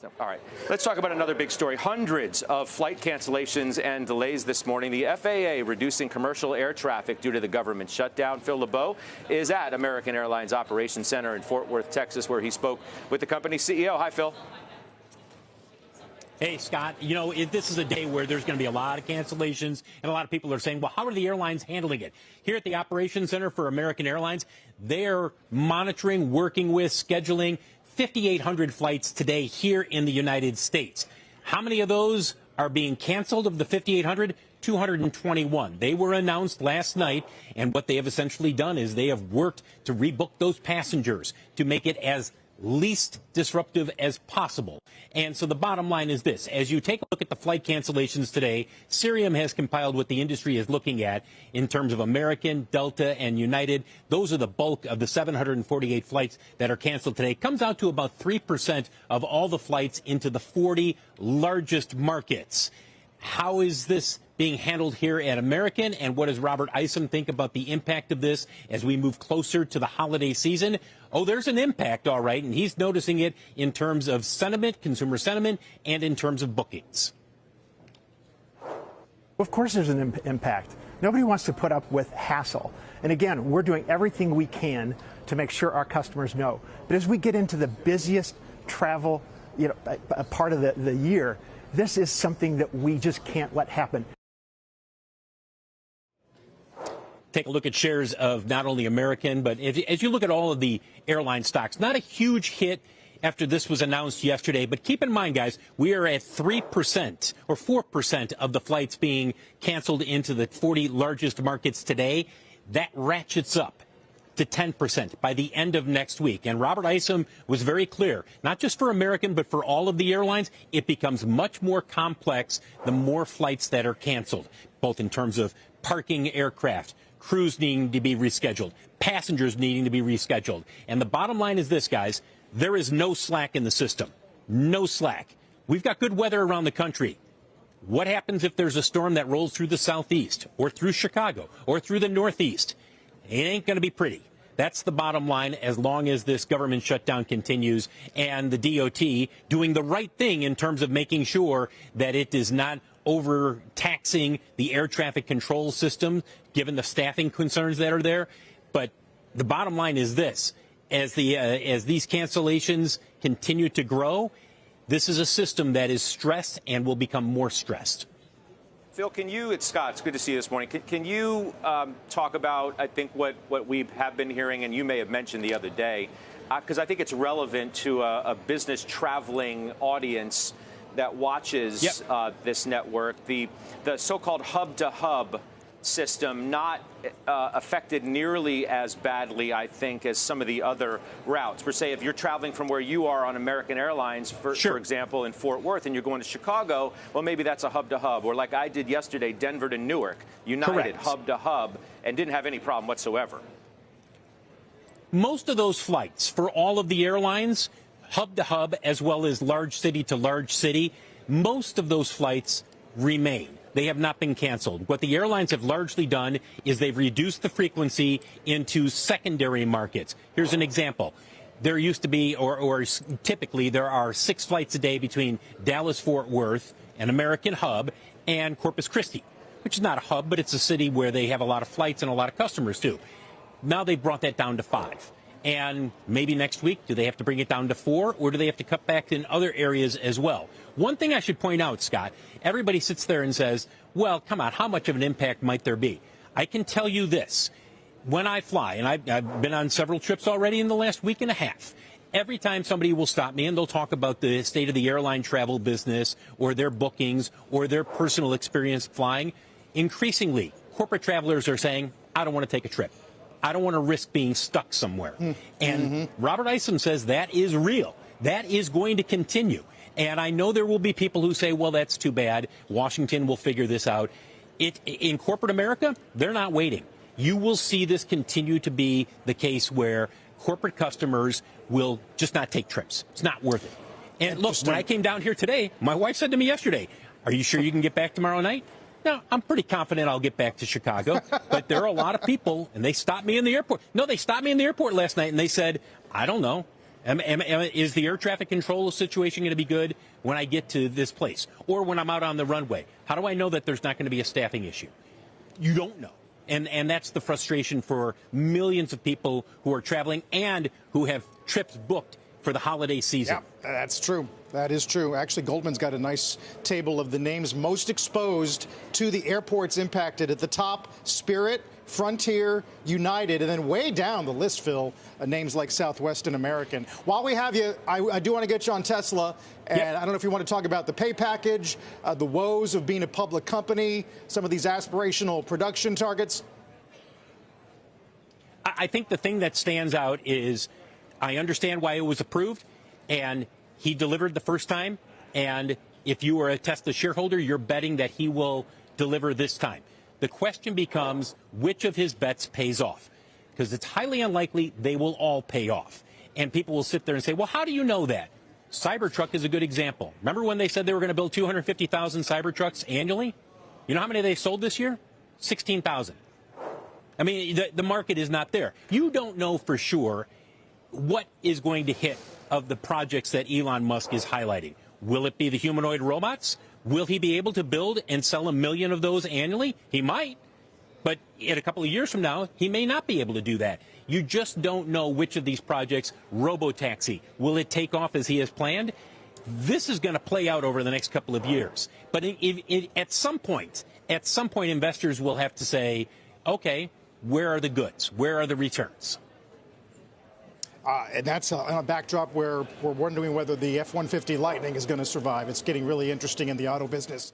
All right, let's talk about another big story. Hundreds of flight cancellations and delays this morning. The FAA reducing commercial air traffic due to the government shutdown. Phil LeBeau is at American Airlines Operations Center in Fort Worth, Texas, where he spoke with the company's CEO. Hi, Phil. Hey, Scott, you know, this is a day where there's going to be a lot of cancellations, and a lot of people are saying, well, how are the airlines handling it? Here at the Operations Center for American Airlines, they're monitoring, working with, scheduling 5,800 flights today here in the United States. How many of those are being canceled of the 5,800? 221. They were announced last night, and what they have essentially done is they have worked to rebook those passengers to make it as least disruptive as possible. And so the bottom line is this. As you take a look at the flight cancellations today, Cirium has compiled what the industry is looking at in terms of American, Delta, and United. Those are the bulk of the 748 flights that are canceled today. It comes out to about 3% of all the flights into the 40 largest markets. How is this being handled here at American, and what does Robert Isom think about the impact of this as we move closer to the holiday season? Oh, there's an impact, all right, and he's noticing it in terms of sentiment, consumer sentiment, and in terms of bookings. Of course there's an impact. Nobody wants to put up with hassle. And again, we're doing everything we can to make sure our customers know. But as we get into the busiest travel, part of the year, this is something that we just can't let happen. Take a look at shares of not only American, but as you look at all of the airline stocks, not a huge hit after this was announced yesterday. But keep in mind, guys, we are at 3% or 4% of the flights being canceled into the 40 largest markets today. That ratchets up to 10% by the end of next week. And Robert Isom was very clear, not just for American, but for all of the airlines. It becomes much more complex the more flights that are canceled, both in terms of parking aircraft, crews needing to be rescheduled, passengers needing to be rescheduled. And the bottom line is this, guys, there is no slack in the system. No slack. We've got good weather around the country. What happens if there's a storm that rolls through the southeast or through Chicago or through the northeast? It ain't going to be pretty. That's the bottom line as long as this government shutdown continues and the DOT doing the right thing in terms of making sure that it is not overtaxing the air traffic control system, given the staffing concerns that are there. But the bottom line is this. As these cancellations continue to grow, this is a system that is stressed and will become more stressed. Phil, it's Scott. It's good to see you this morning. Can you talk about, I think, what we have been hearing, and you may have mentioned the other day, because I think it's relevant to a business traveling audience that watches this network, the so-called hub-to-hub system not affected nearly as badly, I think, as some of the other routes. Per se, if you're traveling from where you are on American Airlines, for example, in Fort Worth, and you're going to Chicago, well, maybe that's a hub-to-hub. Or like I did yesterday, Denver to Newark, United, hub-to-hub, and didn't have any problem whatsoever. Most of those flights for all of the airlines, hub-to-hub as well as large city to large city, most of those flights remain. They have not been canceled. What the airlines have largely done is they've reduced the frequency into secondary markets. Here's an example. There used to be, or typically, there are 6 flights a day between Dallas-Fort Worth, an American hub, and Corpus Christi, which is not a hub, but it's a city where they have a lot of flights and a lot of customers, too. Now they've brought that down to 5. And maybe next week, do they have to bring it down to 4, or do they have to cut back in other areas as well? One thing I should point out, Scott, everybody sits there and says, well, come on, how much of an impact might there be? I can tell you this. When I fly, and I've been on several trips already in the last week and a half, every time somebody will stop me and they'll talk about the state of the airline travel business or their bookings or their personal experience flying, increasingly, corporate travelers are saying, I don't want to take a trip. I don't want to risk being stuck somewhere. And Robert Isom says that is real. That is going to continue. And I know there will be people who say, well, that's too bad. Washington will figure this out. In corporate America, they're not waiting. You will see this continue to be the case where corporate customers will just not take trips. It's not worth it. And look, when I came down here today, my wife said to me yesterday, are you sure you can get back tomorrow night? No, I'm pretty confident I'll get back to Chicago. But there are a lot of people, and they stopped me in the airport. No, they stopped me in the airport last night, and they said, I don't know. Is the air traffic control situation going to be good when I get to this place or when I'm out on the runway? How do I know that there's not going to be a staffing issue? You don't know. And that's the frustration for millions of people who are traveling and who have trips booked for the holiday season. Yeah, that's true. That is true. Actually, Goldman's got a nice table of the names most exposed to the airports impacted. At the top, Spirit, Frontier, United, and then way down the list, Phil, names like Southwest and American. While we have you, I do want to get you on Tesla, and I don't know if you want to talk about the pay package, the woes of being a public company, some of these aspirational production targets. I think the thing that stands out is I understand why it was approved, and he delivered the first time, and if you are a Tesla shareholder, you're betting that he will deliver this time. The question becomes which of his bets pays off, because it's highly unlikely they will all pay off. And people will sit there and say, well, how do you know that? Cybertruck is a good example. Remember when they said they were going to build 250,000 Cybertrucks annually? You know how many they sold this year? 16,000. I mean, the market is not there. You don't know for sure what is going to hit of the projects that Elon Musk is highlighting. Will it be the humanoid robots? Will he be able to build and sell 1 million of those annually? He might. But in a couple of years from now, he may not be able to do that. You just don't know which of these projects. Robotaxi, will it take off as he has planned? This is going to play out over the next couple of years. But at some point, investors will have to say, okay, where are the goods? Where are the returns? And that's on a backdrop where we're wondering whether the F-150 Lightning is going to survive. It's getting really interesting in the auto business.